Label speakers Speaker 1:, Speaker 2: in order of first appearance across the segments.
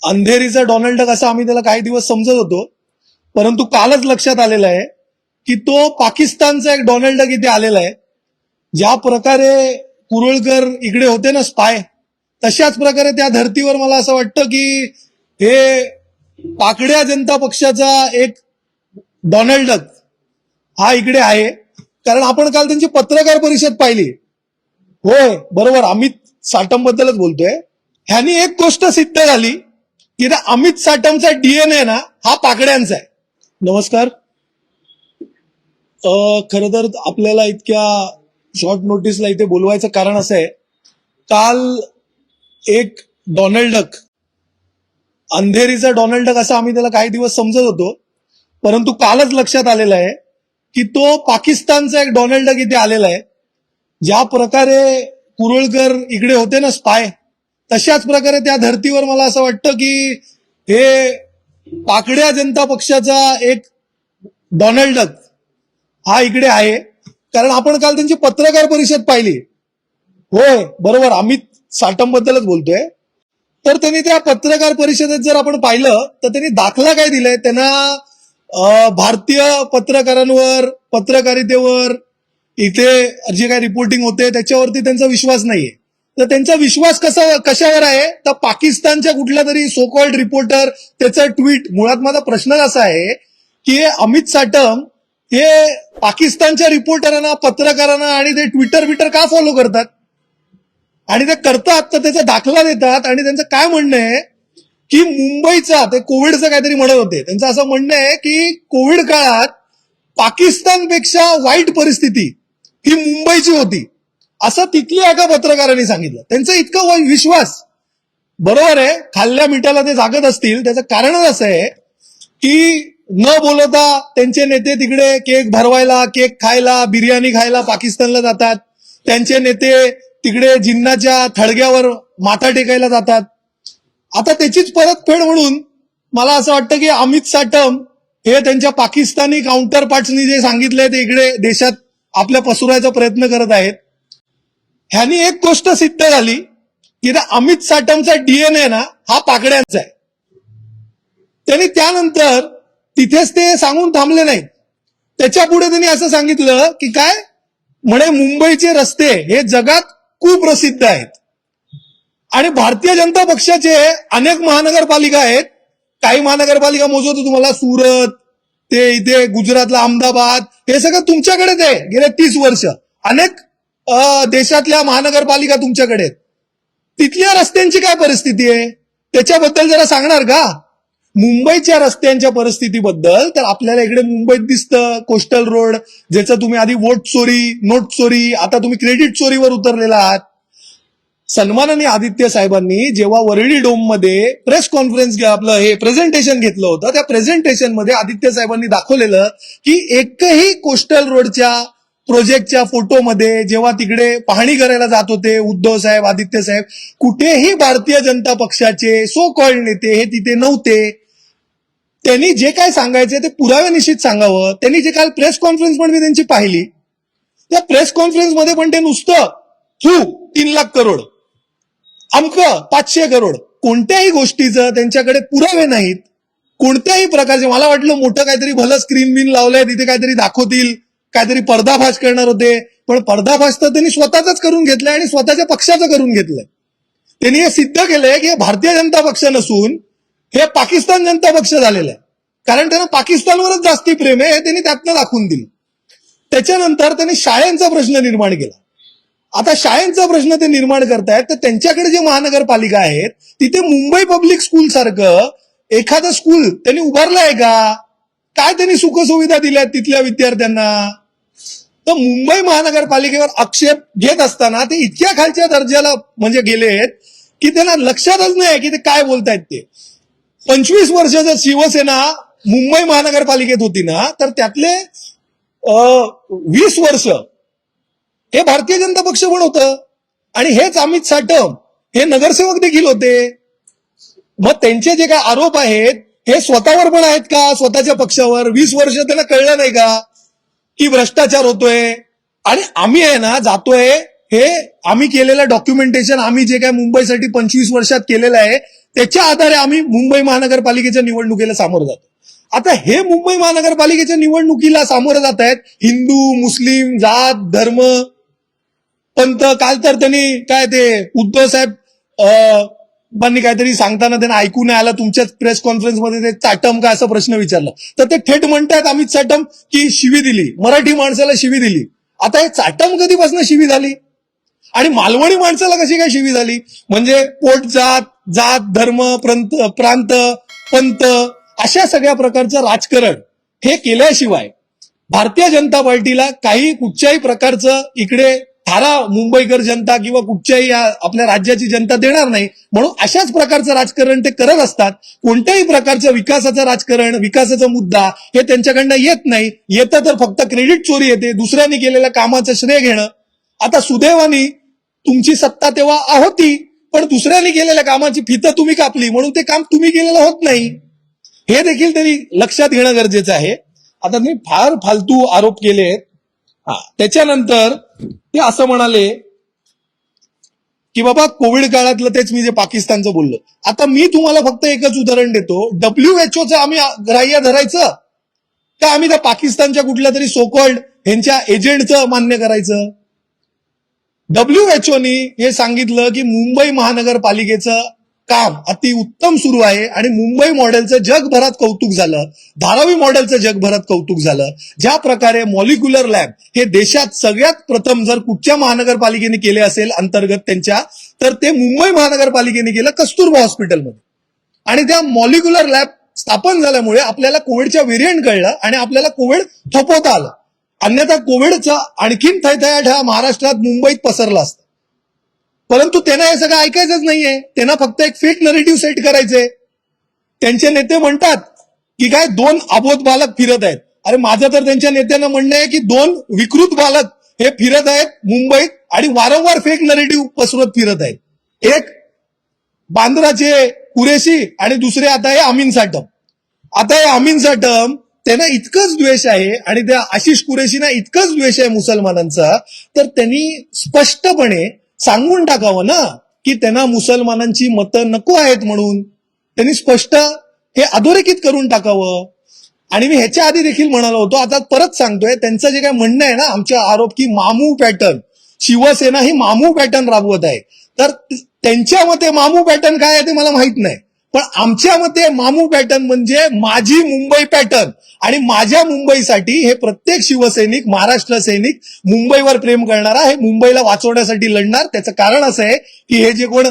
Speaker 1: अंधेरीचा Donald duck असं आम्ही त्याला काही दिवस समजत होतो, परंतु कालच लक्षात आलेलं आहे की तो पाकिस्तानचा एक डोनाल्ड डक इथे आलेला आहे. ज्या प्रकारे कुरळकर इकडे होते ना स्पाय, तशाच प्रकारे त्या धर्तीवर मला असं वाटतं की हे पाकड्या जनता पक्षाचा एक डोनाल्ड डक हा इकडे आहे. कारण आपण काल त्यांची पत्रकार परिषद पाहिली. होय, बरोबर, अमित साटम बद्दलच बोलतोय. ह्यानी एक गोष्ट सिद्ध झाली की अमित साटमचा डीएनए ना हा पाकड्यांचा आहे. नमस्कार. खरं तर आपल्याला इतक्या शॉर्ट नोटीसला इथे बोलवायचं कारण असं आहे, काल एक डोनाल्ड डक, अंधेरीचा डोनाल्ड डक असं आम्ही त्याला काही दिवस समजत होतो, परंतु कालच लक्षात आलेलं आहे की तो पाकिस्तानचा एक डोनाल्ड डक इथे आलेला आहे. ज्या प्रकारे कुरळकर इकडे होते ना स्पाय, तशाच प्रकारे त्या धर्तीवर मला असं वाटतं की हे पाकड्या जनता पक्षाचा एक डोनाल्ड डक हा इकडे आहे. कारण आपण काल त्यांची पत्रकार परिषद पाहिली. होय, बरोबर, अमित साटम बद्दलच बोलतोय. तर त्यांनी त्या पत्रकार परिषदेत जर आपण पाहिलं तर त्यांनी दाखला काय दिलाय, त्यांना भारतीय पत्रकारांवर, पत्रकारितेवर, इथे जे काही रिपोर्टिंग होते त्याच्यावरती त्यांचा विश्वास नाहीये. तर त्यांचा विश्वास कशावर आहे, तर पाकिस्तानच्या कुठल्या तरी सो कॉल्ड रिपोर्टर त्याचं ट्विट. मुळात माझा प्रश्न असा आहे की अमित साटम हे पाकिस्तानच्या रिपोर्टरांना, पत्रकारांना आणि ते ट्विटर का फॉलो करतात, आणि ते करतात तर त्याचा दाखला देतात. आणि त्यांचं काय म्हणणं आहे की मुंबईचा, ते कोविडचं काहीतरी म्हणत होते, त्यांचं असं म्हणणं आहे की कोविड काळात पाकिस्तानपेक्षा वाईट परिस्थिती ही मुंबईची होती, असं तिथल्या एका पत्रकारांनी सांगितलं. त्यांचा इतका विश्वास, बरोबर आहे, खाल्ल्या मिठाला ते जागत असतील. त्याचं कारणच असं आहे की न बोलता त्यांचे नेते तिकडे केक भरवायला, केक खायला, बिर्याणी खायला पाकिस्तानला जातात. त्यांचे नेते तिकडे जिन्नाच्या थडग्यावर माथा टेकायला जातात. आता त्याचीच परतफेड म्हणून मला असं वाटतं की अमित साटम हे त्यांच्या पाकिस्तानी काउंटर पार्ट्सनी जे सांगितलंय ते इकडे देशात आपल्या पसरवायचा प्रयत्न करत आहेत. ह्यानी एक गोष्ट सिद्ध झाली की अमित साटमचा डीएनए ना हा पाकड्यांचा आहे. त्यांनी त्यानंतर तिथेच ते सांगून थांबले नाहीत. त्याच्या पुढे त्यांनी असं सांगितलं की काय म्हणे, मुंबईचे रस्ते हे जगात कुप्रसिद्ध आहेत आणि भारतीय जनता पक्षाचे अनेक महानगरपालिका आहेत. काही महानगरपालिका मोजवतो तुम्हाला, सुरत, ते इथे गुजरातला अहमदाबाद, हे सगळं तुमच्याकडेच आहे. गेले 30 वर्ष अनेक देशातल्या महानगरपालिका तुमच्याकडे आहेत. तिथल्या रस्त्यांची काय परिस्थिती आहे त्याच्याबद्दल जरा सांगणार का? मुंबईच्या रस्त्यांच्या परिस्थितीबद्दल तर आपल्याला इकडे मुंबईत दिसतं कोस्टल रोड, ज्याचं तुम्ही आधी वोट चोरी, नोट चोरी, आता तुम्ही क्रेडिट चोरीवर उतरलेला आहात. सन्माननीय आदित्य साहेबांनी जेव्हा वरळी डोम मध्ये प्रेस कॉन्फरन्स आपलं हे प्रेझेंटेशन घेतलं होतं, त्या प्रेझेंटेशन मध्ये आदित्य साहेबांनी दाखवलेलं की एकही कोस्टल रोडच्या प्रोजेक्टच्या फोटोमध्ये जेव्हा तिकडे पाहणी करायला जात होते उद्धव साहेब, आदित्य साहेब, कुठेही भारतीय जनता पक्षाचे सो कॉल्ड नेते हे तिथे नव्हते. त्यांनी जे काय सांगायचे ते पुरावे निश्चित सांगावं. त्यांनी जे काल प्रेस कॉन्फरन्स पण मी त्यांची पाहिली, त्या प्रेस कॉन्फरन्समध्ये पण ते नुसतं 3 लाख करोड, अमकं 500 करोड, कोणत्याही गोष्टीचं त्यांच्याकडे पुरावे नाहीत कोणत्याही प्रकारचे. मला वाटलं मोठं काहीतरी भलं स्क्रीन बिन लावलंय, तिथे काहीतरी दाखवतील, काहीतरी पर्दाफाश करणार होते, पण पर्दाफाश तर त्यांनी स्वतःच करून घेतलाय आणि स्वतःच्या पक्षाचं करून घेतलंय. त्यांनी हे सिद्ध केलंय की भारतीय जनता पक्ष नसून हे पाकिस्तान जनता पक्ष झालेलं आहे. कारण त्यांना पाकिस्तानवरच जास्ती प्रेम आहे हे त्यांनी त्यातनं दाखवून दिलं. त्याच्यानंतर त्यांनी शाळांचा प्रश्न निर्माण केला. आता शाळांचा प्रश्न ते निर्माण करतायत तर त्यांच्याकडे जे महानगरपालिका आहेत तिथे मुंबई पब्लिक स्कूल सारखं एखादं स्कूल त्यांनी उभारलं आहे का? काय त्यांनी सुखसुविधा दिल्यात तिथल्या विद्यार्थ्यांना? तर मुंबई महानगरपालिकेवर आक्षेप घेत असताना ते इतक्या खालच्या दर्जाला म्हणजे गेलेत की त्यांना लक्षातच नाही की ते काय बोलतायत ते. 25 वर्ष जर शिवसेना मुंबई महानगरपालिकेत होती ना तर त्यातले 20 वर्ष हे भारतीय जनता पक्ष पण होतं आणि हेच अमित साटम हे नगरसेवक देखील होते. मग त्यांचे जे काय आरोप आहेत हे स्वतःवर पण आहेत का, स्वतःच्या पक्षावर? 20 वर्ष त्यांना कळलं नाही का की भ्रष्टाचार होतोय? आणि आम्ही आहे ना जातोय हे आम्ही केलेलं डॉक्युमेंटेशन, आम्ही जे काय मुंबईसाठी 25 वर्षात केलेलं आहे त्याच्या आधारे आम्ही मुंबई महानगरपालिकेच्या निवडणुकीला सामोरं जातो. आता हे मुंबई महानगरपालिकेच्या निवडणुकीला सामोरं जात आहेत हिंदू, मुस्लिम, जात, धर्म, पंत. काल तर त्यांनी काय ते उद्धव साहेब बांनी काहीतरी सांगताना त्यांना ऐकू नाही आलं, तुमच्याच प्रेस कॉन्फरन्समध्ये ते चाटम का असा प्रश्न विचारला तर ते थेट म्हणतात आम्ही चाटम की शिवी दिली, मराठी माणसाला शिवी दिली. आता हे चाटम कधीपासून शिवी झाली आणि मालवणी माणसाला कशी काय शिवी झाली? म्हणजे पोट जात, जात, धर्म, प्रांत, पंत अशा सगळ्या प्रकारचं राजकारण हे केल्याशिवाय भारतीय जनता पार्टीला काही कुठच्याही प्रकारचं इकडे थारा मुंबईकर जनता किंवा कुठच्याही आपल्या राज्याची जनता देणार नाही. म्हणून अशाच प्रकारचं राजकारण ते करत असतात. कोणत्याही प्रकारचं विकासाचं राजकारण, विकासाचा मुद्दा हे त्यांच्याकडनं येत नाही. येतं तर फक्त क्रेडिट चोरी येते, दुसऱ्यांनी केलेल्या कामाचं श्रेय घेणं. आता सुदैवानी तुमची सत्ता तेव्हा होती, पण दुसऱ्यांनी केलेल्या कामाची फितं तुम्ही कापली म्हणून ते काम तुम्ही केलेलं होत नाही. हे देखील त्यांनी लक्षात घेणं गरजेचं आहे. आता त्यांनी फार फालतू आरोप केले. त्याच्यानंतर ते असं म्हणाले की बाबा कोविड काळातलं तेच मी जे पाकिस्तानचं बोललो. आता मी तुम्हाला फक्त एकच उदाहरण देतो. WHO आम्ही ग्राह्य धरायचं का आम्ही त्या पाकिस्तानच्या कुठल्या तरी सोकॉल्ड ह्यांच्या एजंटचं मान्य करायचं? WHO हे सांगितलं की मुंबई महानगरपालिकेचं काम अति उत्तम सुरू आहे आणि मुंबई मॉडेलचं जगभरात कौतुक झालं, धारावी मॉडेलचं जगभरात कौतुक झालं. ज्या प्रकारे मॉलिक्युलर लॅब हे देशात सगळ्यात प्रथम जर कुठच्या महानगरपालिकेने केले असेल अंतर्गत त्यांच्या, तर ते मुंबई महानगरपालिकेने केलं कस्तुरबा हॉस्पिटलमध्ये. आणि त्या मॉलिक्युलर लॅब स्थापन झाल्यामुळे आपल्याला कोविडच्या व्हेरियंट कळलं आणि आपल्याला कोविड थोपवता आलं. अन्यथा कोविडचा आणखीन थैथयाट हा महाराष्ट्रात मुंबईत पसरला असता. परंतु त्यांना हे सगळं ऐकायचंच नाहीये. त्यांना फक्त एक फेक नरेटिव्ह सेट करायचंय. त्यांचे नेते म्हणतात की काय 2 अबोध बालक फिरत आहेत. अरे माझं तर त्यांच्या नेत्यांना म्हणणं आहे की 2 विकृत बालक हे फिरत आहेत मुंबईत आणि वारंवार फेक नरेटिव्ह पसरवत फिरत आहेत. एक बांद्राचे कुरेशी आणि दुसरे आता हे अमीन साटम. आता हे अमीन साटम त्यांना इतकंच द्वेष आहे आणि त्या आशिष कुरेशीना इतकंच द्वेष आहे मुसलमानांचा, तर त्यांनी स्पष्टपणे सांगून टाकावं ना की त्यांना मुसलमानांची मतं नको आहेत म्हणून. त्यांनी स्पष्ट हे अधोरेखित करून टाकावं. आणि मी ह्याच्या आधी देखील म्हणालो होतो, आता परत सांगतोय, त्यांचं जे काय म्हणणं आहे ना आमच्या आरोप की मामू पॅटर्न, शिवसेना ही मामू पॅटर्न राबवत आहे. तर त्यांच्या मते मामू पॅटर्न काय आहे ते मला माहित नाही, पण आमच्या मते मामू पॅटर्न म्हणजे माझी मुंबई पॅटर्न. आणि माझ्या मुंबईसाठी हे प्रत्येक शिवसैनिक, महाराष्ट्र सैनिक मुंबईवर प्रेम करणारा, हे मुंबईला वाचवण्यासाठी लढणार. त्याचं कारण असं आहे की हे जे कोण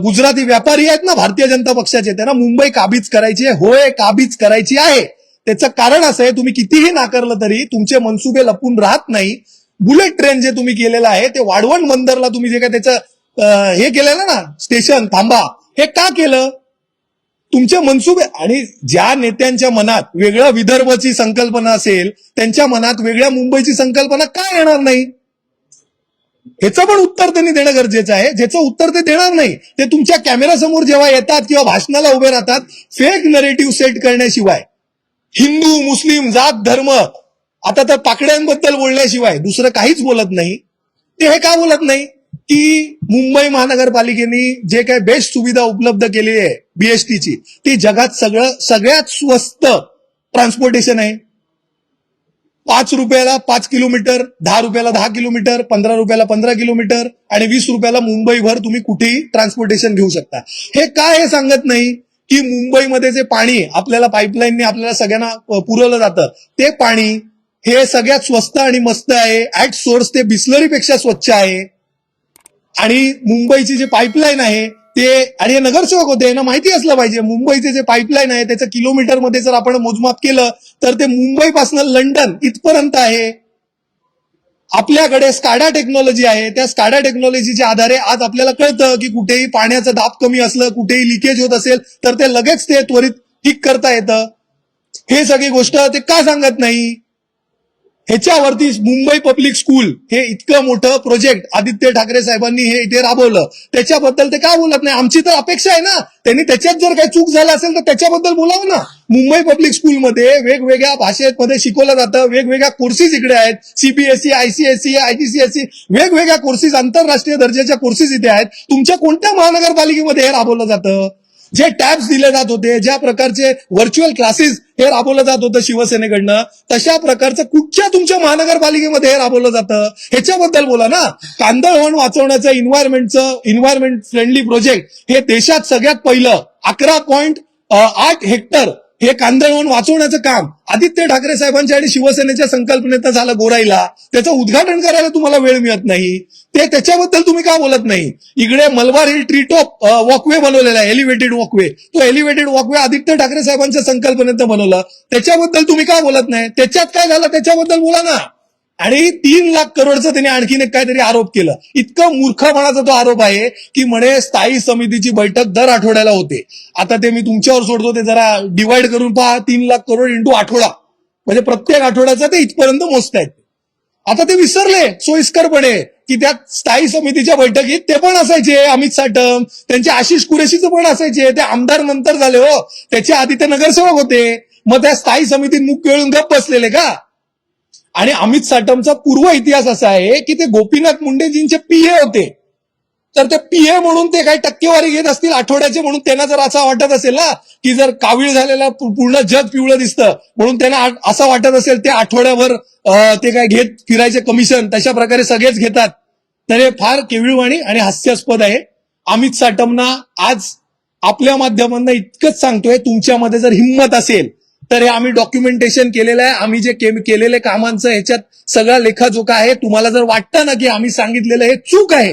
Speaker 1: गुजराती व्यापारी आहेत ना भारतीय जनता पक्षाचे, त्यांना मुंबई काबीज करायची आहे. होय, काबीज करायची आहे. त्याचं कारण असं आहे, तुम्ही कितीही नाकारलं तरी तुमचे मनसुबे लपून राहत नाही. बुलेट ट्रेन जे तुम्ही केलेलं आहे ते वाढवण बंदरला तुम्ही जे काय त्याचं हे केलेलं ना स्टेशन थांबा, हे का केलं? तुमचे मनसुबे. आणि ज्या नेत्यांच्या मनात वेगळ्या विदर्भची संकल्पना असेल त्यांच्या मनात वेगळ्या मुंबईची संकल्पना का येणार नाही? ह्याचं पण उत्तर त्यांनी देणं गरजेचं आहे. ज्याचं उत्तर ते देणार नाही ते तुमच्या कॅमेरासमोर जेव्हा येतात किंवा भाषणाला उभे राहतात फेक नरेटिव्ह सेट करण्याशिवाय, हिंदू, मुस्लिम, जात, धर्म, आता तर पाकड्यांबद्दल बोलण्याशिवाय दुसरं काहीच बोलत नाही. ते हे का बोलत नाही की मुंबई महानगरपालिकेने जे काही बेस्ट सुविधा उपलब्ध केलेली आहे बीएसटीची, ती जगात सगळ्यात स्वस्त ट्रान्सपोर्टेशन आहे. 5 रुपयाला 5 किलोमीटर, 10 रुपयाला 10 किलोमीटर, 15 रुपयाला 15 किलोमीटर आणि 20 रुपयाला मुंबईभर तुम्ही कुठेही ट्रान्सपोर्टेशन घेऊ शकता. हे काय हे सांगत नाही की मुंबईमध्ये जे पाणी आपल्याला पाईपलाईनने आपल्याला सगळ्यांना पुरवलं जातं, ते पाणी हे सगळ्यात स्वस्त आणि मस्त आहे. ऍट सोर्स ते बिस्लरीपेक्षा स्वच्छ आहे. आणि मुंबईची जे पाईपलाईन आहे ते, आणि हे नगरसेवक होते, यांना माहिती असलं पाहिजे, मुंबईचे जे पाईपलाईन आहे त्याचं किलोमीटरमध्ये जर आपण मोजमाप केलं तर ते मुंबईपासून लंडन इथपर्यंत आहे. आपल्याकडे स्काडा टेक्नॉलॉजी आहे. त्या स्काडा टेक्नॉलॉजीच्या आधारे आज आपल्याला कळतं की कुठेही पाण्याचं दाब कमी असलं, कुठेही लिकेज होत असेल तर ते लगेच ते त्वरित ठीक करता येतं. हे सगळी गोष्ट ते का सांगत नाही? ह्याच्यावरती मुंबई पब्लिक स्कूल हे इतकं मोठं प्रोजेक्ट आदित्य ठाकरे साहेबांनी हे इथे राबवलं, त्याच्याबद्दल ते काय बोलत नाही? आमची तर अपेक्षा आहे ना, त्यांनी त्याच्यात जर काही चूक झाला असेल तर त्याच्याबद्दल बोलावं ना. मुंबई पब्लिक स्कूलमध्ये वेगवेगळ्या भाषेमध्ये शिकवलं जातं, वेगवेगळ्या कोर्सेस इकडे आहेत, सीबीएसई, आयसीएसई, आयजीसीएसई, वेगवेगळ्या कोर्सेस, आंतरराष्ट्रीय दर्जाच्या कोर्सेस इथे आहेत. तुमच्या कोणत्या महानगरपालिकेमध्ये हे राबवलं जातं? जे टॅब्स दिले जात होते, ज्या प्रकारचे व्हर्च्युअल क्लासेस हे राबवलं जात होतं शिवसेनेकडनं, तशा प्रकारचं कुठच्या तुमच्या महानगरपालिकेमध्ये हे राबवलं जातं? ह्याच्याबद्दल बोला ना. कांदळवन वाचवण्याचं इन्व्हायरमेंट फ्रेंडली प्रोजेक्ट हे देशात सगळ्यात पहिलं 11.8 हेक्टर हे कांदळवन वाचवण्याचं काम आदित्य ठाकरे साहेबांच्या आणि शिवसेनेच्या संकल्पनेत झालं गोराईला. त्याचं उद्घाटन करायला तुम्हाला वेळ मिळत नाही, त्याच्याबद्दल तुम्ही का बोलत नाही? इकडे Malabar hill tree top walkway बनवलेला आहे, एलिव्हेटेड वॉकवे. तो एलिव्हेटेड वॉकवे आदित्य ठाकरे साहेबांच्या संकल्पनेत बनवलं, त्याच्याबद्दल तुम्ही का बोलत नाही? त्याच्यात काय झालं त्याच्याबद्दल बोला ना. आणि 3 लाख करोडचं त्यांनी आणखीन एक काहीतरी आरोप केलं. इतकं मूर्खपणाचा तो आरोप आहे की म्हणे स्थायी समितीची बैठक दर आठवड्याला होते. आता ते मी तुमच्यावर सोडतो, ते जरा डिवाइड करून पहा. 3 लाख करोड इंटू आठवडा म्हणजे प्रत्येक आठवड्याचा ते इथपर्यंत मोजतायत. आता ते विसरले सोयीस्करपणे की त्या स्थायी समितीच्या बैठकीत ते पण असायचे, अमित साटम, त्यांचे आशिष कुरेशीचं पण असायचे. ते आमदार नंतर झाले हो, त्याच्या आधी ते नगरसेवक होते. मग त्या स्थायी समितीत मुख गिळून गप्प बसलेले का? आणि अमित साटमचा पूर्व इतिहास असा आहे की ते गोपीनाथ मुंडेजींचे पीए होते. तर ते पीए म्हणून ते काही टक्केवारी घेत असतील आठवड्याचे, म्हणून त्यांना जर असं वाटत असेल ना की जर कावीळ झालेला पूर्ण जग पिवळं दिसतं म्हणून त्यांना असं वाटत असेल ते आठवड्याभर ते काय घेत फिरायचे कमिशन, तशा प्रकारे सगळेच घेतात. तर हे फार केविळवाणी आणि हास्यास्पद आहे. अमित साटमना आज आपल्या माध्यमांना इतकंच सांगतोय, तुमच्यामध्ये जर हिंमत असेल तर हे आम्ही डॉक्युमेंटेशन केलेलं आहे. आम्ही जे केलेले कामांचं ह्याच्यात सगळा लेखाजोखा आहे. तुम्हाला जर वाटतं ना की आम्ही सांगितलेलं हे चूक आहे,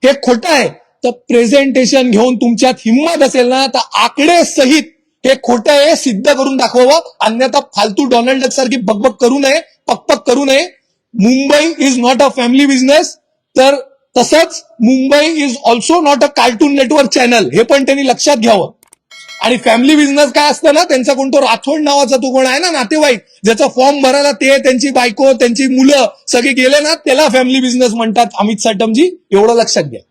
Speaker 1: हे खोटं आहे, तर प्रेझेंटेशन घेऊन तुमच्यात हिंमत असेल ना तर आकडे सहित हे खोटं आहे सिद्ध करून दाखवावं. अन्यथा फालतू डोनाल्ड डक सारखी बकबक करू नये, पकपक करू नये. Mumbai is not a family business, तर तसंच Mumbai is also not a cartoon network channel, हे पण त्यांनी लक्षात घ्यावं. आणि फॅमिली बिझनेस काय असतं ना, त्यांचा कोणतो राठोड नावाचा तो कोण आहे ना नातेवाईक, ज्याचा फॉर्म भरायला ते, त्यांची बायको, त्यांची मुलं सगळे गेले ना, त्याला फॅमिली बिझनेस म्हणतात अमित साटमजी, एवढं लक्षात घ्या.